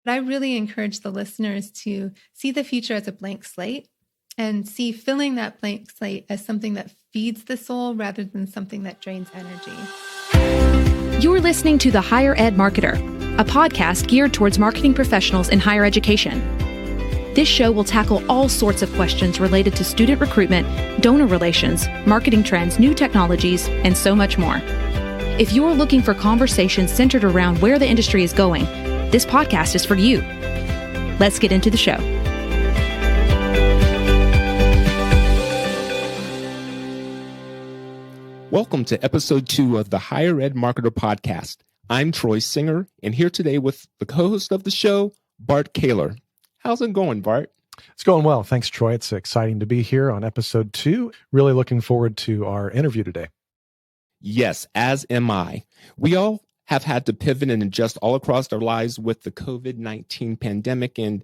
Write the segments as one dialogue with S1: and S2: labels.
S1: I really encourage the listeners to see the future as a blank slate and see filling that blank slate as something that feeds the soul rather than something that drains energy.
S2: You're listening to The Higher Ed Marketer, a podcast geared towards marketing professionals in higher education. This show will tackle all sorts of questions related to student recruitment, donor relations, marketing trends, new technologies, and so much more. If you're looking for conversations centered around where the industry is going, this podcast is for you. Let's get into the show.
S3: Welcome to episode 2 of the Higher Ed Marketer podcast. I'm Troy Singer, and here today with the co-host of the show, Bart Caylor. How's it going, Bart?
S4: It's going well. Thanks, Troy. It's exciting to be here on episode 2. Really looking forward to our interview today.
S3: Yes, as am I. We all have had to pivot and adjust all across our lives with the COVID-19 pandemic, and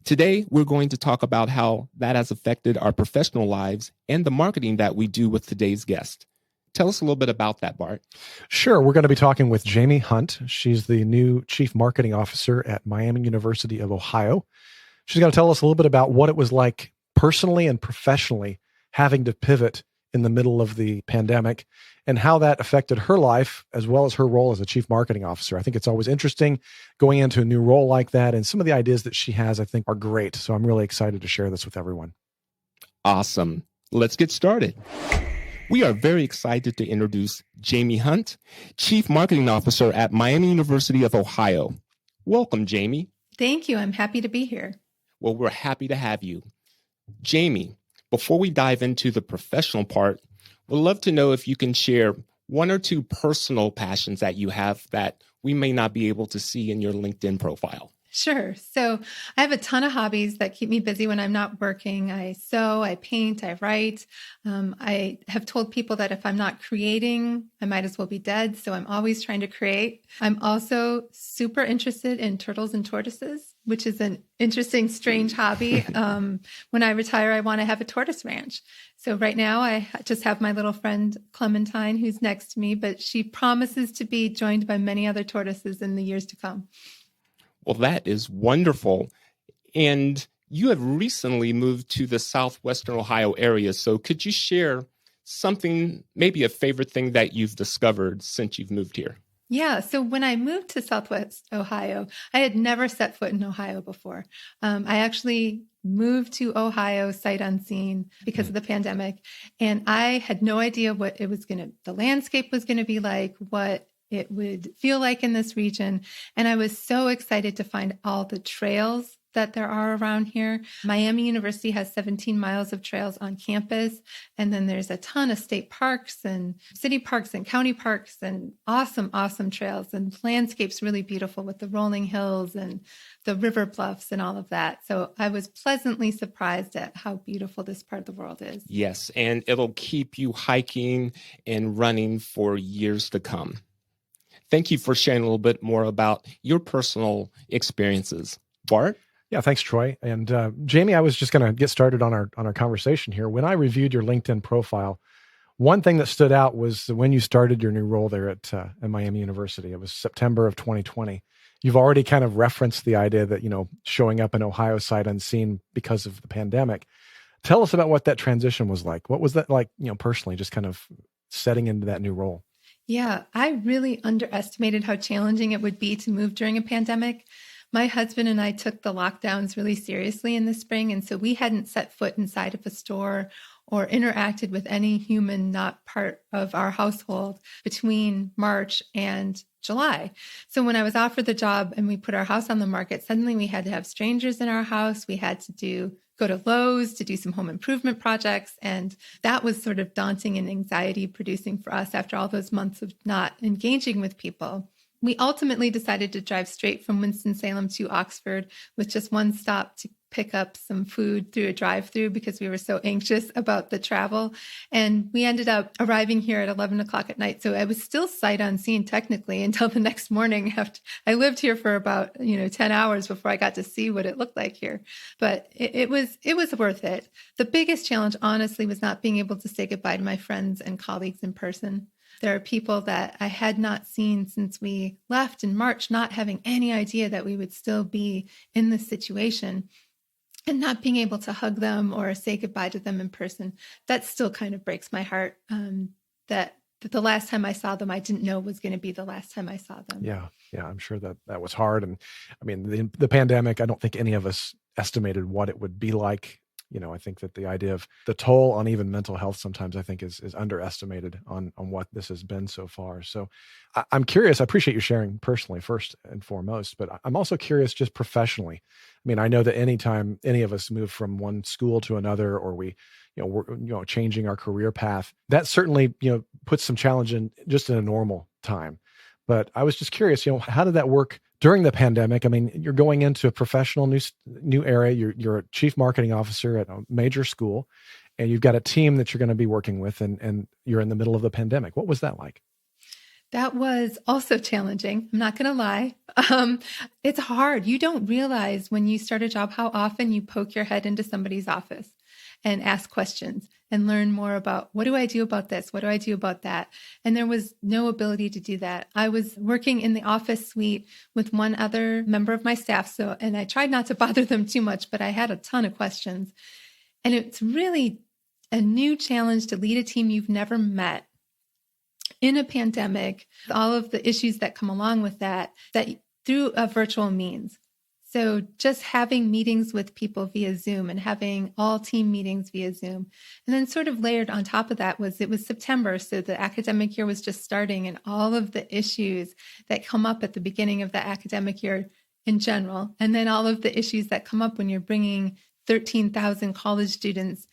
S3: today we're going to talk about how that has affected our professional lives and the marketing that we do with today's guest. Tell us a little bit about that, Bart.
S4: Sure. We're going to be talking with Jamie Hunt. She's the new Chief Marketing Officer at Miami University of Ohio. She's going to tell us a little bit about what it was like personally and professionally having to pivot in the middle of the pandemic and how that affected her life as well as her role as a Chief Marketing Officer. I think it's always interesting going into a new role like that, and some of the ideas that she has, I think, are great. So I'm really excited to share this with everyone.
S3: Awesome. Let's get started. We are very excited to introduce Jamie Hunt, Chief Marketing Officer at Miami University of Ohio. Welcome, Jamie.
S1: Thank you. I'm happy to be here.
S3: Well, we're happy to have you. Jamie, before we dive into the professional part, we'd love to know if you can share one or two personal passions that you have that we may not be able to see in your LinkedIn profile.
S1: Sure. So I have a ton of hobbies that keep me busy when I'm not working. I sew, I paint, I write. I have told people that if I'm not creating, I might as well be dead. So I'm always trying to create. I'm also super interested in turtles and tortoises, which is an interesting, strange hobby. When I retire, I want to have a tortoise ranch. So right now I just have my little friend Clementine who's next to me, but she promises to be joined by many other tortoises in the years to come.
S3: Well, that is wonderful. And you have recently moved to the southwestern Ohio area. So could you share something, maybe a favorite thing that you've discovered since you've moved here?
S1: Yeah. So when I moved to Southwest Ohio, I had never set foot in Ohio before. I actually moved to Ohio sight unseen because of the pandemic. And I had no idea what the landscape was going to be like, what it would feel like in this region. And I was so excited to find all the trails that there are around here. Miami University has 17 miles of trails on campus. And then there's a ton of state parks and city parks and county parks and awesome, awesome trails, and landscapes really beautiful with the rolling hills and the river bluffs and all of that. So I was pleasantly surprised at how beautiful this part of the world is.
S3: Yes, and it'll keep you hiking and running for years to come. Thank you for sharing a little bit more about your personal experiences. Bart?
S4: Yeah, thanks, Troy. And Jamie, I was just going to get started on our conversation here. When I reviewed your LinkedIn profile, one thing that stood out was when you started your new role there at Miami University. It was September of 2020. You've already kind of referenced the idea that, showing up in Ohio sight unseen because of the pandemic. Tell us about what that transition was like. What was that like, personally, just kind of setting into that new role?
S1: Yeah, I really underestimated how challenging it would be to move during a pandemic. My husband and I took the lockdowns really seriously in the spring, and so we hadn't set foot inside of a store or interacted with any human not part of our household between March and July. So when I was offered the job and we put our house on the market, suddenly we had to have strangers in our house. We had to go to Lowe's to do some home improvement projects. And that was sort of daunting and anxiety producing for us after all those months of not engaging with people. We ultimately decided to drive straight from Winston-Salem to Oxford with just one stop to pick up some food through a drive-through because we were so anxious about the travel. And we ended up arriving here at 11 o'clock at night. So I was still sight unseen technically until the next morning. I lived here for about 10 hours before I got to see what it looked like here. But it was worth it. The biggest challenge, honestly, was not being able to say goodbye to my friends and colleagues in person. There are people that I had not seen since we left in March, not having any idea that we would still be in this situation and not being able to hug them or say goodbye to them in person. That still kind of breaks my heart, that the last time I saw them, I didn't know was going to be the last time I saw them.
S4: Yeah. I'm sure that was hard. And I mean, the pandemic, I don't think any of us estimated what it would be like. I think that the idea of the toll on even mental health sometimes I think is underestimated on what this has been so far. So I'm curious. I appreciate you sharing personally first and foremost, but I'm also curious just professionally. I mean, I know that anytime any of us move from one school to another, or we're changing our career path, that certainly, puts some challenge in just in a normal time. But I was just curious, how did that work during the pandemic? I mean, you're going into a professional new area. You're a chief marketing officer at a major school, and you've got a team that you're going to be working with, and you're in the middle of the pandemic. What was that like?
S1: That was also challenging. I'm not going to lie. It's hard. You don't realize when you start a job how often you poke your head into somebody's office and ask questions and learn more about, what do I do about this? What do I do about that? And there was no ability to do that. I was working in the office suite with one other member of my staff. And I tried not to bother them too much, but I had a ton of questions. And it's really a new challenge to lead a team you've never met in a pandemic, all of the issues that come along with that through a virtual means. So just having meetings with people via Zoom and having all team meetings via Zoom. And then sort of layered on top of that it was September. So the academic year was just starting, and all of the issues that come up at the beginning of the academic year in general. And then all of the issues that come up when you're bringing 13,000 college students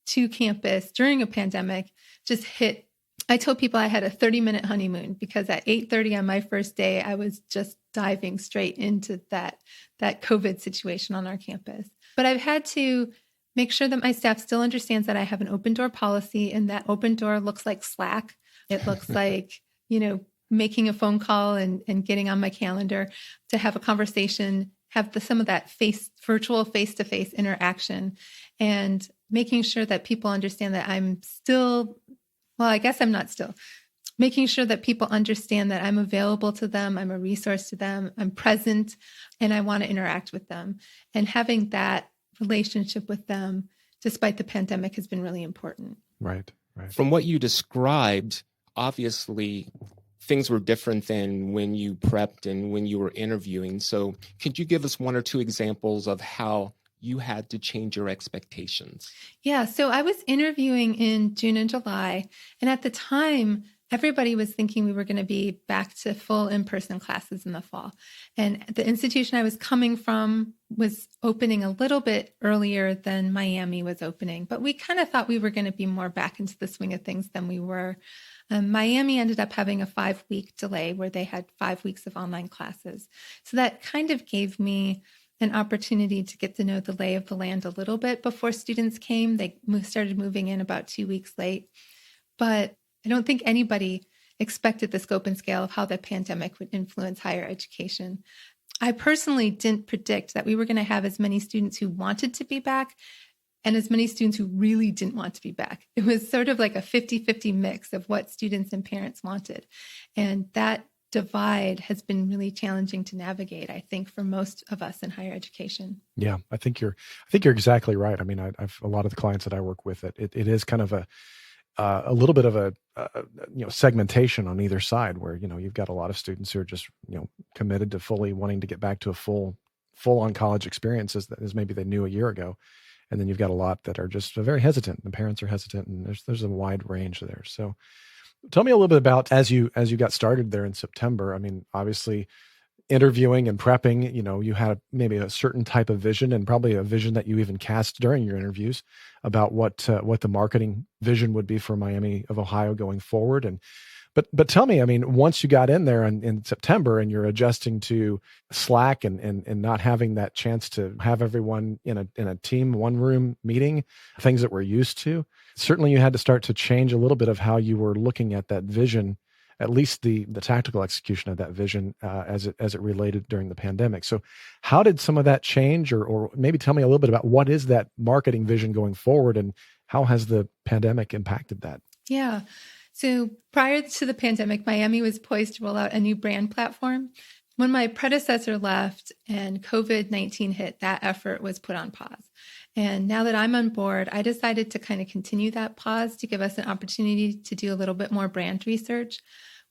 S1: to campus during a pandemic just hit. I told people I had a 30-minute honeymoon because at 8:30 on my first day, I was just diving straight into that COVID situation on our campus. But I've had to make sure that my staff still understands that I have an open door policy, and that open door looks like Slack. It looks like, making a phone call and getting on my calendar to have a conversation, have some of that virtual face-to-face interaction, and making sure that people understand that I'm still, well, I guess I'm not still, making sure that people understand that I'm available to them, I'm a resource to them, I'm present, and I want to interact with them. And having that relationship with them, despite the pandemic, has been really important.
S4: Right.
S3: From what you described, obviously, things were different than when you prepped and when you were interviewing. So could you give us one or two examples of how you had to change your expectations?
S1: Yeah. So I was interviewing in June and July. And at the time, everybody was thinking we were going to be back to full in-person classes in the fall. And the institution I was coming from was opening a little bit earlier than Miami was opening. But we kind of thought we were going to be more back into the swing of things than we were. Miami ended up having a 5-week delay where they had 5 weeks of online classes. So that kind of gave me an opportunity to get to know the lay of the land a little bit before students came. They started moving in about 2 weeks late. But I don't think anybody expected the scope and scale of how the pandemic would influence higher education. I personally didn't predict that we were going to have as many students who wanted to be back and as many students who really didn't want to be back. It was sort of like a 50-50 mix of what students and parents wanted. And that divide has been really challenging to navigate, I think, for most of us in higher education.
S4: Yeah, I think you're exactly right. I mean, I've a lot of the clients that I work with, it is kind of a little bit of a segmentation on either side, where you've got a lot of students who are just committed to fully wanting to get back to a full on college experience as maybe they knew a year ago, and then you've got a lot that are just very hesitant. The parents are hesitant, and there's a wide range there. So, tell me a little bit about as you got started there in September. I mean, obviously, interviewing and prepping, you had maybe a certain type of vision, and probably a vision that you even cast during your interviews about what the marketing vision would be for Miami of Ohio going forward. But tell me, I mean, once you got in there in September and you're adjusting to Slack and not having that chance to have everyone in a team, one room meeting, things that we're used to, certainly you had to start to change a little bit of how you were looking at that vision, at least the tactical execution of that vision as it related during the pandemic. So how did some of that change, or maybe tell me a little bit about what is that marketing vision going forward, and how has the pandemic impacted that?
S1: Yeah. So prior to the pandemic, Miami was poised to roll out a new brand platform. When my predecessor left and COVID-19 hit, that effort was put on pause. And now that I'm on board, I decided to kind of continue that pause to give us an opportunity to do a little bit more brand research.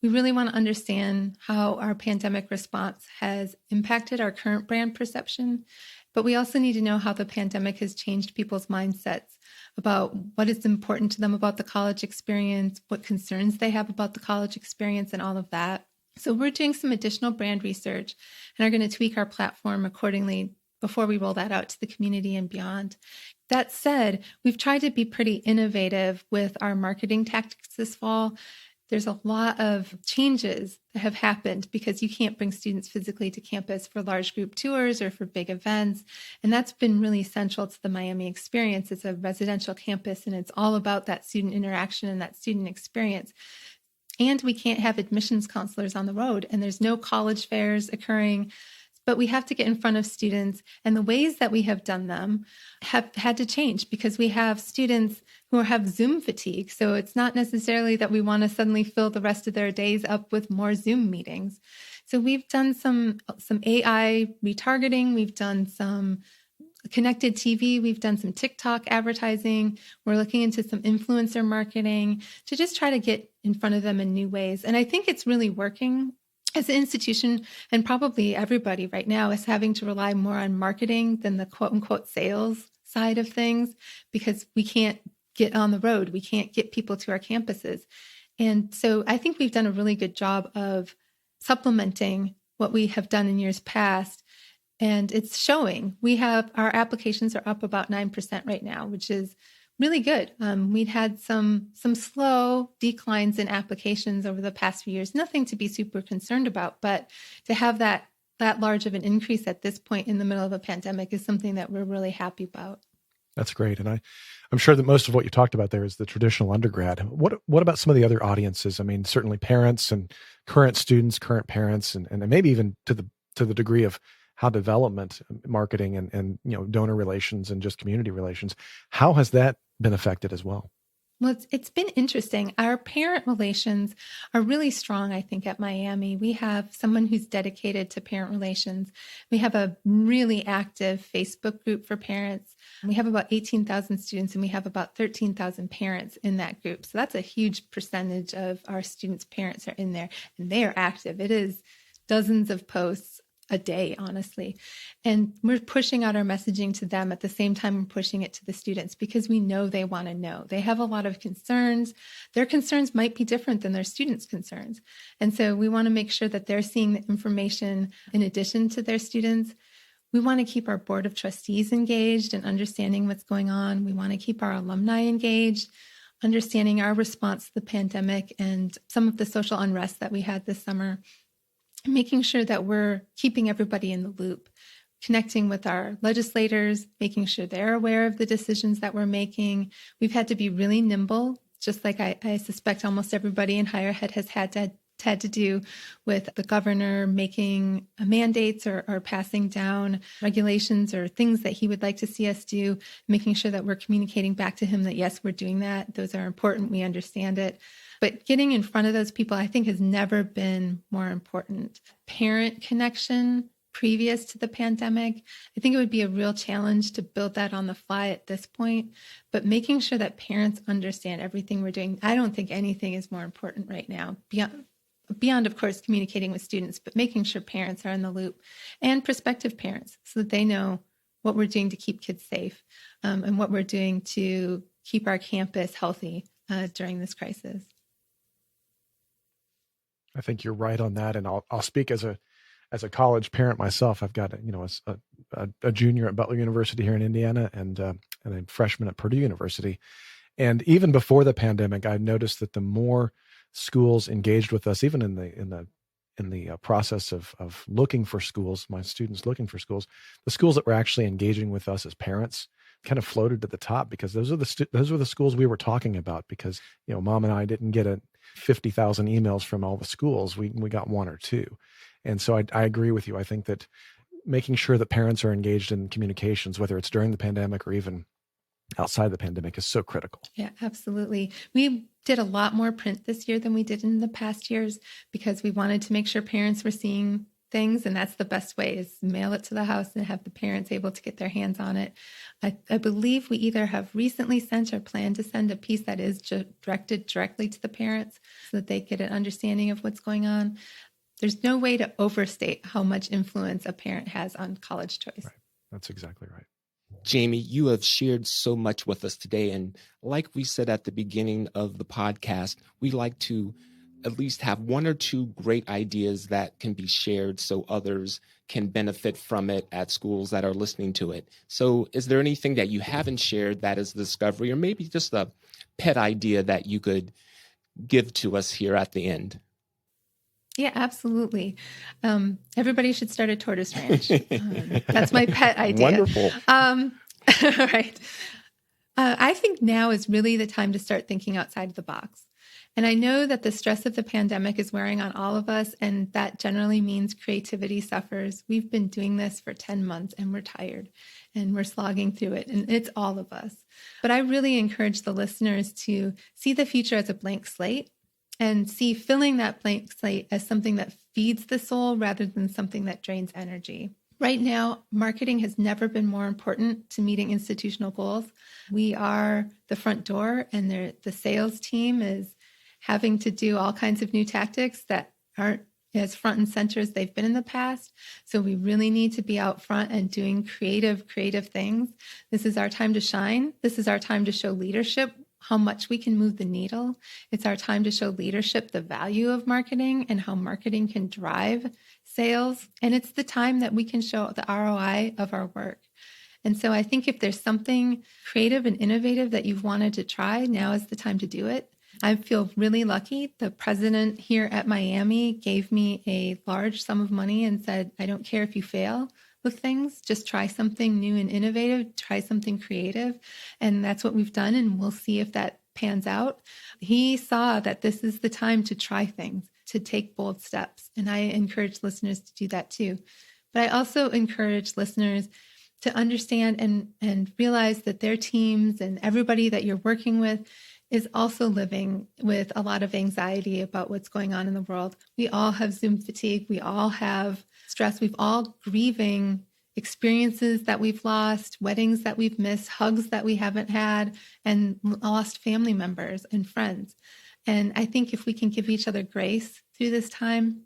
S1: We really want to understand how our pandemic response has impacted our current brand perception, but we also need to know how the pandemic has changed people's mindsets about what is important to them about the college experience, what concerns they have about the college experience, and all of that. So we're doing some additional brand research and are going to tweak our platform accordingly before we roll that out to the community and beyond. That said, we've tried to be pretty innovative with our marketing tactics this fall. There's a lot of changes that have happened because you can't bring students physically to campus for large group tours or for big events. And that's been really central to the Miami experience. It's a residential campus and it's all about that student interaction and that student experience. And we can't have admissions counselors on the road, and there's no college fairs occurring, but we have to get in front of students. And the ways that we have done them have had to change because we have students who have Zoom fatigue. So it's not necessarily that we want to suddenly fill the rest of their days up with more Zoom meetings. So we've done some AI retargeting. We've done some connected TV. We've done some TikTok advertising. We're looking into some influencer marketing to just try to get in front of them in new ways. And I think it's really working. As an institution, and probably everybody right now is having to rely more on marketing than the quote unquote sales side of things because we can't get on the road. We can't get people to our campuses. And so I think we've done a really good job of supplementing what we have done in years past. And it's showing. Our applications are up about 9% right now, which is really good. We'd had some slow declines in applications over the past few years, nothing to be super concerned about, but to have that large of an increase at this point in the middle of a pandemic is something that we're really happy about.
S4: That's great. And I'm sure that most of what you talked about there is the traditional undergrad. What about some of the other audiences? I mean, certainly parents and current students, current parents, and maybe even to the degree of how development, marketing, and donor relations and just community relations, how has that been affected as well?
S1: Well, it's been interesting. Our parent relations are really strong, I think, at Miami. We have someone who's dedicated to parent relations. We have a really active Facebook group for parents. We have about 18,000 students and we have about 13,000 parents in that group. So that's a huge percentage of our students' parents are in there and they are active. It is dozens of posts a day, honestly. And we're pushing out our messaging to them at the same time we're pushing it to the students because we know they want to know. They have a lot of concerns. Their concerns might be different than their students' concerns. And so we want to make sure that they're seeing the information in addition to their students. We want to keep our board of trustees engaged and understanding what's going on. We want to keep our alumni engaged, understanding our response to the pandemic and some of the social unrest that we had this summer. Making sure that we're keeping everybody in the loop, connecting with our legislators, making sure they're aware of the decisions that we're making. We've had to be really nimble, just like I suspect almost everybody in higher ed has had to do with the governor making mandates or passing down regulations or things that he would like to see us do, making sure that we're communicating back to him that, yes, we're doing that. Those are important. We understand it. But getting in front of those people, I think, has never been more important. Parent connection previous to the pandemic, I think it would be a real challenge to build that on the fly at this point. But making sure that parents understand everything we're doing, I don't think anything is more important right now. Beyond, of course, communicating with students, but making sure parents are in the loop and prospective parents so that they know what we're doing to keep kids safe and what we're doing to keep our campus healthy during this crisis.
S4: I think you're right on that, and I'll speak as a college parent myself. I've got a junior at Butler University here in Indiana, and a freshman at Purdue University. And even before the pandemic, I noticed that the more schools engaged with us, even in the process of looking for schools, my students looking for schools, the schools that were actually engaging with us as parents kind of floated to the top because those were the schools we were talking about. Because Mom and I didn't get 50,000 emails from all the schools. We got one or two. And so I agree with you. I think that making sure that parents are engaged in communications, whether it's during the pandemic or even outside the pandemic is so critical.
S1: Yeah, absolutely. We did a lot more print this year than we did in the past years because we wanted to make sure parents were seeing things. And that's the best way, is mail it to the house and have the parents able to get their hands on it. I believe we either have recently sent or plan to send a piece that is directed directly to the parents so that they get an understanding of what's going on. There's no way to overstate how much influence a parent has on college choice.
S4: Right. That's exactly right.
S3: Jamie, you have shared so much with us today. And like we said at the beginning of the podcast, we like to at least have one or two great ideas that can be shared so others can benefit from it at schools that are listening to it. So is there anything that you haven't shared that is a discovery, or maybe just a pet idea that you could give to us here at the end?
S1: Yeah, absolutely. Everybody should start a tortoise ranch. That's my pet idea.
S3: Wonderful.
S1: Right. I think now is really the time to start thinking outside of the box. And I know that the stress of the pandemic is wearing on all of us, and that generally means creativity suffers. We've been doing this for 10 months and we're tired and we're slogging through it, and it's all of us. But I really encourage the listeners to see the future as a blank slate and see filling that blank slate as something that feeds the soul rather than something that drains energy. Right now, marketing has never been more important to meeting institutional goals. We are the front door, and the sales team is having to do all kinds of new tactics that aren't as front and center as they've been in the past. So we really need to be out front and doing creative things. This is our time to shine. This is our time to show leadership, how much we can move the needle. It's our time to show leadership the value of marketing and how marketing can drive sales. And it's the time that we can show the ROI of our work. And so I think if there's something creative and innovative that you've wanted to try, now is the time to do it. I feel really lucky. The president here at Miami gave me a large sum of money and said, I don't care if you fail with things, just try something new and innovative, try something creative. And that's what we've done. And we'll see if that pans out. He saw that this is the time to try things, to take bold steps. And I encourage listeners to do that too. But I also encourage listeners to understand and realize that their teams and everybody that you're working with is also living with a lot of anxiety about what's going on in the world. We all have Zoom fatigue. We all have stress. We've all grieving experiences that we've lost, weddings that we've missed, hugs that we haven't had, and lost family members and friends. And I think if we can give each other grace through this time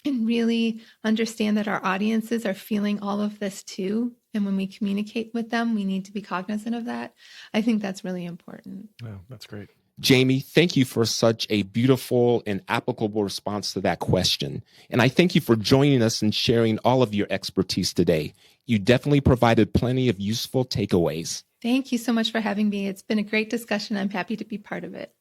S1: and really understand that our audiences are feeling all of this too, and when we communicate with them, we need to be cognizant of that. I think that's really important.
S4: Oh, that's great.
S3: Jamie, thank you for such a beautiful and applicable response to that question. And I thank you for joining us and sharing all of your expertise today. You definitely provided plenty of useful takeaways.
S1: Thank you so much for having me. It's been a great discussion. I'm happy to be part of it.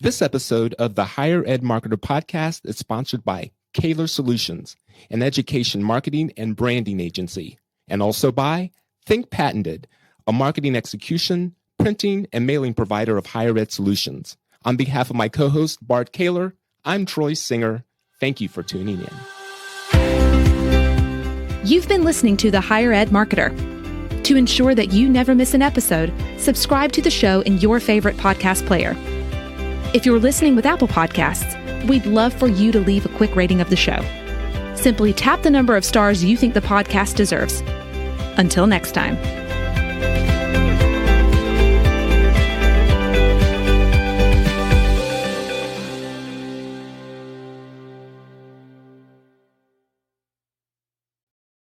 S3: This episode of the Higher Ed Marketer Podcast is sponsored by Caylor Solutions, an education marketing and branding agency, and also by Think Patented, a marketing execution, printing, and mailing provider of higher ed solutions. On behalf of my co-host, Bart Caylor, I'm Troy Singer. Thank you for tuning in.
S2: You've been listening to The Higher Ed Marketer. To ensure that you never miss an episode, subscribe to the show in your favorite podcast player. If you're listening with Apple Podcasts, we'd love for you to leave a quick rating of the show. Simply tap the number of stars you think the podcast deserves. Until next time.